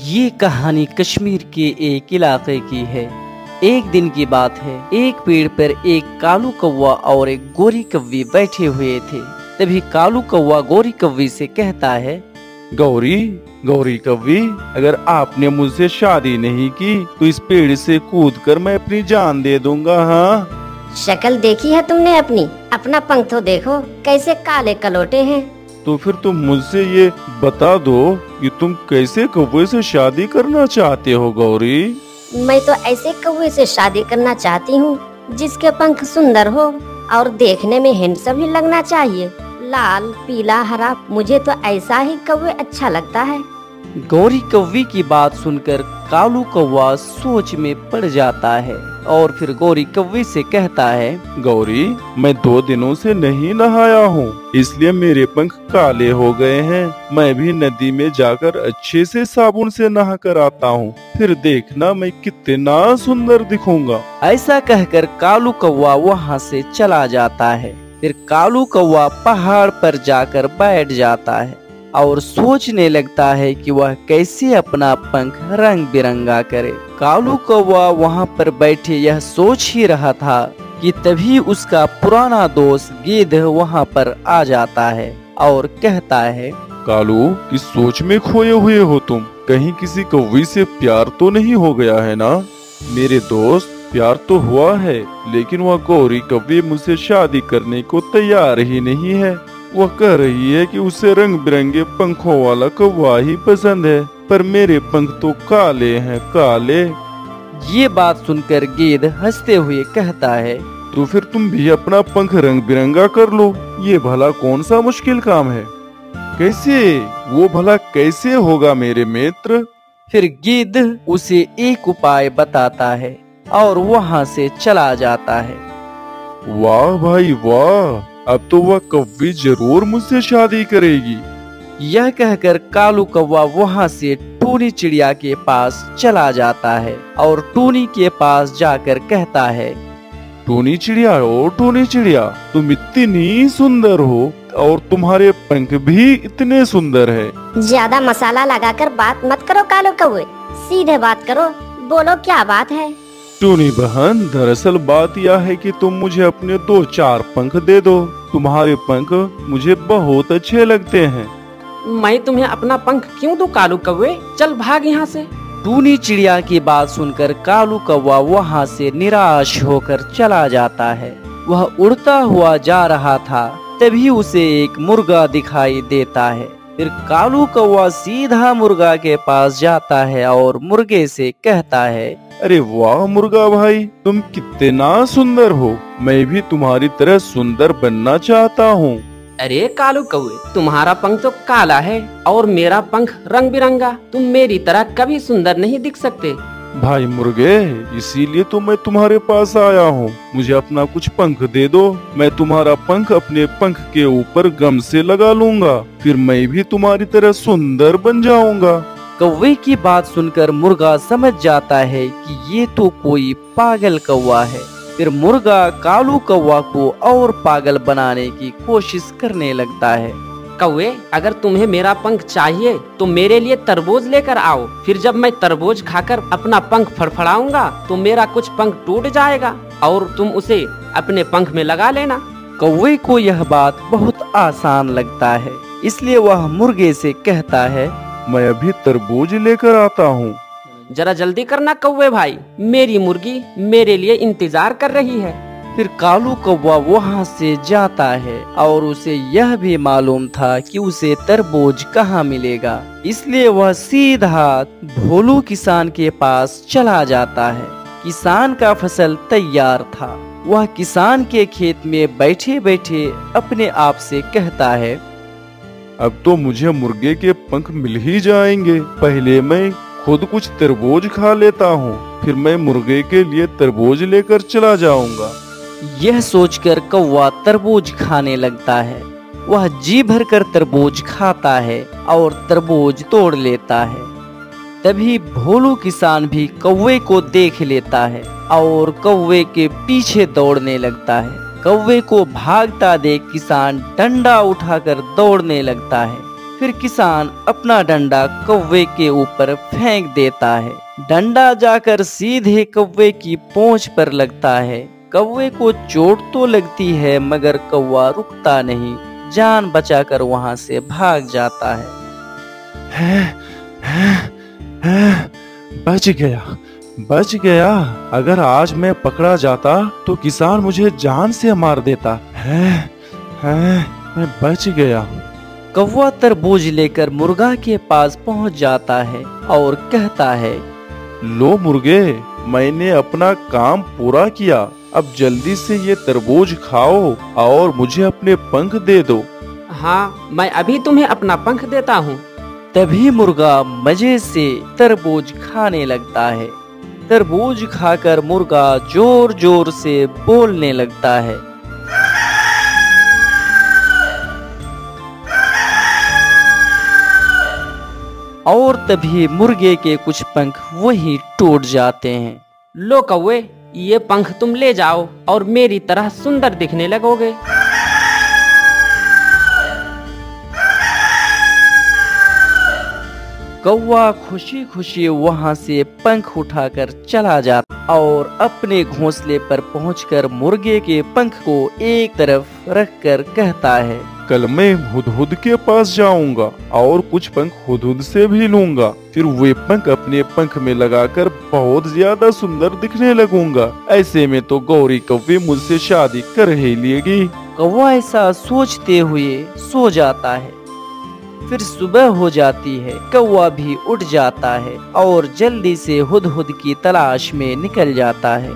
ये कहानी कश्मीर के एक इलाके की है। एक दिन की बात है, एक पेड़ पर एक कालू कौवा और एक गोरी कौवी बैठे हुए थे। तभी कालू कौवा गोरी कौवी से कहता है, गौरी कौवी, अगर आपने मुझसे शादी नहीं की तो इस पेड़ से कूदकर मैं अपनी जान दे दूंगा। हाँ, शक्ल देखी है तुमने अपनी? अपना पंख तो देखो कैसे काले कलोटे हैं। तो फिर तुम मुझसे ये बता दो कि तुम कैसे कौवे से शादी करना चाहते हो गौरी? मैं तो ऐसे कौवे से शादी करना चाहती हूँ जिसके पंख सुंदर हो और देखने में हैंडसम ही लगना चाहिए। लाल, पीला, हरा, मुझे तो ऐसा ही कौवे अच्छा लगता है। गौरी कौवी की बात सुनकर कालू कौवा सोच में पड़ जाता है और फिर गौरी कौवी से कहता है, गौरी, मैं 2 दिनों से नहीं नहाया हूँ, इसलिए मेरे पंख काले हो गए हैं। मैं भी नदी में जाकर अच्छे से साबुन से नहा कर आता हूँ, फिर देखना मैं कितना सुंदर दिखूंगा। ऐसा कहकर कालू कौवा वहाँ से चला जाता है। फिर कालू कौवा पहाड़ पर जाकर बैठ जाता है और सोचने लगता है कि वह कैसे अपना पंख रंग बिरंगा करे। कालू कौवा वहाँ पर बैठे यह सोच ही रहा था कि तभी उसका पुराना दोस्त गिद्ध वहाँ पर आ जाता है और कहता है, कालू, किस सोच में खोए हुए हो तुम? कहीं किसी कौवी से प्यार तो नहीं हो गया है ना? मेरे दोस्त, प्यार तो हुआ है, लेकिन वह गौरी कौवी मुझसे शादी करने को तैयार ही नहीं है। वह कह रही है कि उसे रंग बिरंगे पंखों वाला कौवा ही पसंद है, पर मेरे पंख तो काले हैं, काले। ये बात सुनकर गिद्ध हंसते हुए कहता है, तो फिर तुम भी अपना पंख रंग बिरंगा कर लो, ये भला कौन सा मुश्किल काम है? कैसे? वो भला कैसे होगा मेरे मित्र? फिर गिद्ध उसे एक उपाय बताता है और वहाँ से चला जाता है। वाह भाई वाह, अब तो वह कौवी जरूर मुझसे शादी करेगी। यह कहकर कालू कौवा वहाँ से टूनी चिड़िया के पास चला जाता है और टूनी के पास जाकर कहता है, टूनी चिड़िया, ओ टूनी चिड़िया, तुम इतनी सुंदर हो और तुम्हारे पंख भी इतने सुंदर है। ज्यादा मसाला लगाकर बात मत करो कालू कौवे, सीधे बात करो, बोलो क्या बात है? टूनी बहन, दरअसल बात यह है कि तुम मुझे अपने 2-4 पंख दे दो। तुम्हारे पंख मुझे बहुत अच्छे लगते हैं। मैं तुम्हें अपना पंख क्यों दूं कालू कौवे? चल भाग यहाँ से। टूनी चिड़िया की बात सुनकर कालू कौवा वहाँ से निराश होकर चला जाता है। वह उड़ता हुआ जा रहा था, तभी उसे एक मुर्गा दिखाई देता है। फिर कालू कौवा सीधा मुर्गा के पास जाता है और मुर्गे से कहता है, अरे वाह मुर्गा भाई, तुम कितना सुंदर हो, मैं भी तुम्हारी तरह सुंदर बनना चाहता हूँ। अरे कालू कौवे, तुम्हारा पंख तो काला है और मेरा पंख रंग बिरंगा, तुम मेरी तरह कभी सुंदर नहीं दिख सकते। भाई मुर्गे, इसीलिए तो मैं तुम्हारे पास आया हूँ। मुझे अपना कुछ पंख दे दो, मैं तुम्हारा पंख अपने पंख के ऊपर गम से लगा लूंगा, फिर मैं भी तुम्हारी तरह सुंदर बन जाऊंगा। कौवे की बात सुनकर मुर्गा समझ जाता है कि ये तो कोई पागल कौवा है। फिर मुर्गा कालू कौवा को और पागल बनाने की कोशिश करने लगता है। कौवे, अगर तुम्हें मेरा पंख चाहिए तो मेरे लिए तरबूज लेकर आओ, फिर जब मैं तरबूज खाकर अपना पंख फड़फड़ाऊंगा तो मेरा कुछ पंख टूट जाएगा और तुम उसे अपने पंख में लगा लेना। कौवे को यह बात बहुत आसान लगता है, इसलिए वह मुर्गे से कहता है, मैं अभी तरबूज लेकर आता हूँ। जरा जल्दी करना कौवे भाई, मेरी मुर्गी मेरे लिए इंतजार कर रही है। फिर कालू कौवा वहाँ से जाता है और उसे यह भी मालूम था कि उसे तरबूज कहाँ मिलेगा, इसलिए वह सीधा भोलू किसान के पास चला जाता है। किसान का फसल तैयार था। वह किसान के खेत में बैठे बैठे अपने आप से कहता है, अब तो मुझे मुर्गे के पंख मिल ही जाएंगे। पहले मैं खुद कुछ तरबूज खा लेता हूँ, फिर मैं मुर्गे के लिए तरबूज लेकर चला जाऊंगा। यह सोचकर कौवा तरबूज खाने लगता है। वह जी भरकर तरबूज खाता है और तरबूज तोड़ लेता है। तभी भोलू किसान भी कौवे को देख लेता है और कौवे के पीछे दौड़ने लगता है। कौवे को भागता देख किसान डंडा उठाकर दौड़ने लगता है। फिर किसान अपना डंडा कौवे के ऊपर फेंक देता है। डंडा जाकर सीधे कौवे की पूंछ पर लगता है। कौवे को चोट तो लगती है मगर कौवा रुकता नहीं, जान बचाकर वहां से भाग जाता है। बच गया। अगर आज मैं पकड़ा जाता तो किसान मुझे जान से मार देता है। मैं बच गया। कौवा तरबूज लेकर मुर्गा के पास पहुंच जाता है और कहता है, लो मुर्गे, मैंने अपना काम पूरा किया। अब जल्दी से ये तरबूज खाओ और मुझे अपने पंख दे दो। हाँ, मैं अभी तुम्हें अपना पंख देता हूँ। तभी मुर्गा मजे से तरबूज खाने लगता है। तरबूज खाकर मुर्गा जोर जोर से बोलने लगता है। और तभी मुर्गे के कुछ पंख वही टूट जाते हैं। लो कौवे, ये पंख तुम ले जाओ और मेरी तरह सुंदर दिखने लगोगे। कौवा खुशी खुशी वहां से पंख उठाकर चला जाता और अपने घोंसले पर पहुंचकर मुर्गे के पंख को एक तरफ रखकर कहता है, कल मैं हुदहुद के पास जाऊंगा और कुछ पंख हुदहुद से भी लूंगा। फिर वे पंख अपने पंख में लगाकर बहुत ज्यादा सुंदर दिखने लगूंगा। ऐसे में तो गौरी कौवे मुझसे शादी कर ही लेगी। कौवा ऐसा सोचते हुए सो जाता है। फिर सुबह हो जाती है। कौवा भी उठ जाता है और जल्दी से हुदहुद की तलाश में निकल जाता है।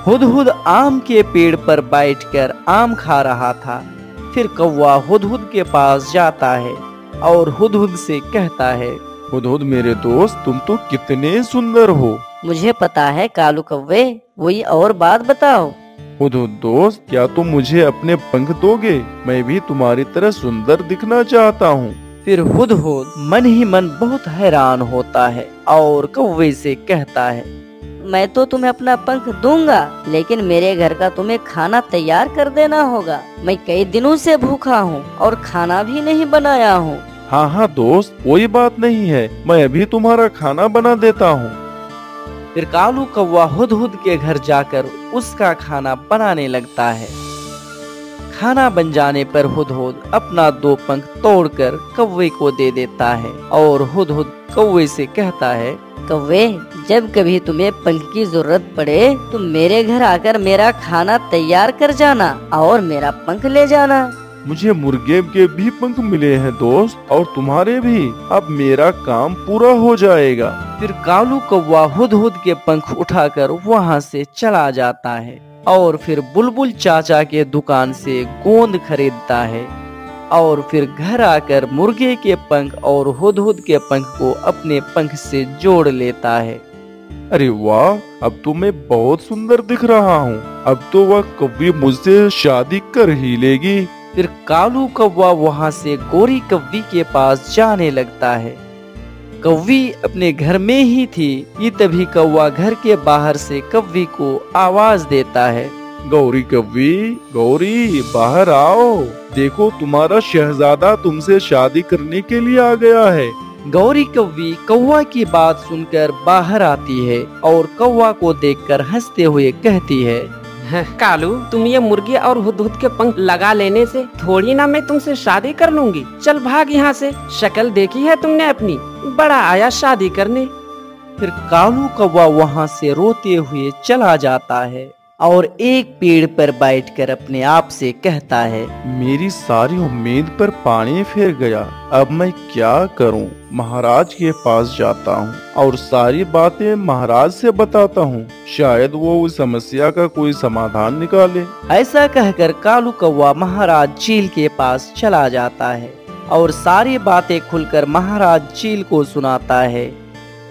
हुदहुद आम के पेड़ पर बैठकर आम खा रहा था। फिर कौवा हुदहुद के पास जाता है और हुदहुद से कहता है, हुदहुद मेरे दोस्त, तुम तो कितने सुंदर हो। मुझे पता है कालू कौवे, कोई और बात बताओ। हुदहुद दोस्त, क्या तुम मुझे अपने पंख दोगे? मैं भी तुम्हारी तरह सुंदर दिखना चाहता हूँ। फिर हुदहुद मन ही मन बहुत हैरान होता है और कौवे से कहता है, मैं तो तुम्हें अपना पंख दूंगा, लेकिन मेरे घर का तुम्हें खाना तैयार कर देना होगा। मैं कई दिनों से भूखा हूँ और खाना भी नहीं बनाया हूँ। हाँ दोस्त, कोई बात नहीं है, मैं अभी तुम्हारा खाना बना देता हूँ। फिर कालू कौवा हुदहुद के घर जाकर उसका खाना बनाने लगता है। खाना बन जाने पर हुदहुद अपना 2 पंख तोड़कर कौवे को दे देता है और हुदहुद कौवे से कहता है, कौवे, जब कभी तुम्हें पंख की जरूरत पड़े तो मेरे घर आकर मेरा खाना तैयार कर जाना और मेरा पंख ले जाना। मुझे मुर्गे के भी पंख मिले हैं दोस्त, और तुम्हारे भी। अब मेरा काम पूरा हो जाएगा। फिर कालू कौवा हुदहुद के पंख उठाकर वहाँ से चला जाता है और फिर बुलबुल चाचा के दुकान से गोंद खरीदता है और फिर घर आकर मुर्गे के पंख और हुदहुद के पंख को अपने पंख से जोड़ लेता है। अरे वाह, अब तो मैं बहुत सुंदर दिख रहा हूँ। अब तो वह कौवी मुझसे शादी कर ही लेगी। फिर कालू कौवा वहाँ से गोरी कौवी के पास जाने लगता है। कौवी अपने घर में ही थी कि तभी कौवा घर के बाहर से कौवी को आवाज देता है, गौरी कौवी, गौरी बाहर आओ, देखो तुम्हारा शहजादा तुमसे शादी करने के लिए आ गया है। गौरी कौवी कौवा की बात सुनकर बाहर आती है और कौवा को देखकर हंसते हुए कहती है, कालू, तुम ये मुर्गे और हुदहुद के पंख लगा लेने से थोड़ी ना मैं तुमसे शादी कर लूंगी। चल भाग यहाँ से, शक्ल देखी है तुमने अपनी, बड़ा आया शादी करने। फिर कालू कौवा वहाँ से रोते हुए चला जाता है और एक पेड़ पर बैठकर अपने आप से कहता है, मेरी सारी उम्मीद पर पानी फिर गया। अब मैं क्या करूं? महाराज के पास जाता हूं और सारी बातें महाराज से बताता हूं। शायद वो उस समस्या का कोई समाधान निकाले। ऐसा कहकर कालू कौवा महाराज चील के पास चला जाता है और सारी बातें खुलकर महाराज चील को सुनाता है।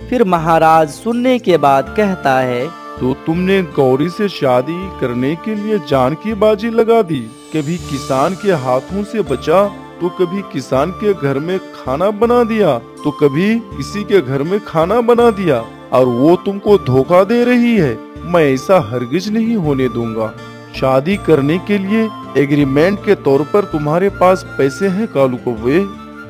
फिर महाराज सुनने के बाद कहता है, तो तुमने गौरी से शादी करने के लिए जान की बाजी लगा दी। कभी किसान के हाथों से बचा तो कभी किसान के घर में खाना बना दिया, तो कभी किसी के घर में खाना बना दिया, और वो तुमको धोखा दे रही है। मैं ऐसा हरगिज नहीं होने दूंगा। शादी करने के लिए एग्रीमेंट के तौर पर तुम्हारे पास पैसे हैं कालू कौवे?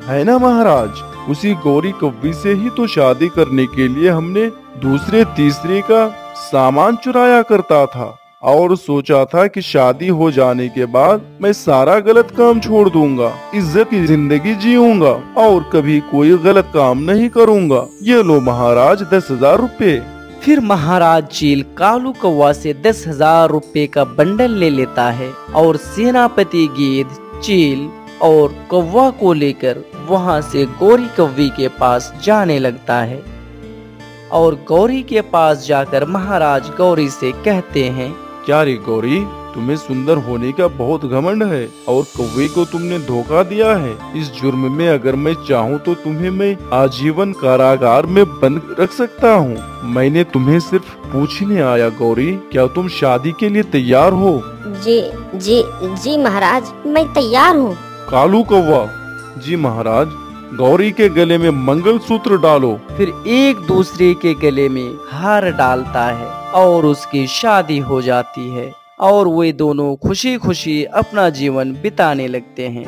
है ना महाराज? उसी गौरी कव्वी से ही तो शादी करने के लिए हमने दूसरे तीसरे का सामान चुराया करता था और सोचा था कि शादी हो जाने के बाद मैं सारा गलत काम छोड़ दूंगा, इज्जत की जिंदगी जीऊंगा और कभी कोई गलत काम नहीं करूंगा। ये लो महाराज 10,000 रुपए। फिर महाराज चील कालू कौवा से 10,000 रुपए का बंडल ले लेता है और सेनापति गेंद, चील और कौवा को लेकर वहां से गौरी कव्वी के पास जाने लगता है। और गौरी के पास जाकर महाराज गौरी से कहते हैं, क्या रे गौरी, तुम्हें सुंदर होने का बहुत घमंड है और कौवे को तुमने धोखा दिया है। इस जुर्म में अगर मैं चाहूँ तो तुम्हें मैं आजीवन कारागार में बंद रख सकता हूँ। मैंने तुम्हें सिर्फ पूछने आया गौरी, क्या तुम शादी के लिए तैयार हो? जी जी जी महाराज, मैं तैयार हूँ। कालू कौवा, जी महाराज। गौरी के गले में मंगलसूत्र डालो। फिर एक दूसरे के गले में हार डालता है और उसकी शादी हो जाती है और वे दोनों खुशी खुशी अपना जीवन बिताने लगते हैं।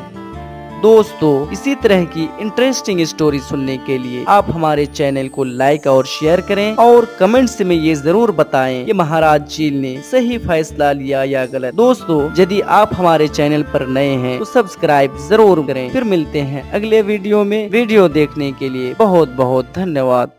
दोस्तों, इसी तरह की इंटरेस्टिंग स्टोरी सुनने के लिए आप हमारे चैनल को लाइक और शेयर करें और कमेंट्स में ये जरूर बताएं कि महाराज चील ने सही फैसला लिया या गलत। दोस्तों, यदि आप हमारे चैनल पर नए हैं तो सब्सक्राइब जरूर करें। फिर मिलते हैं अगले वीडियो में। वीडियो देखने के लिए बहुत बहुत धन्यवाद।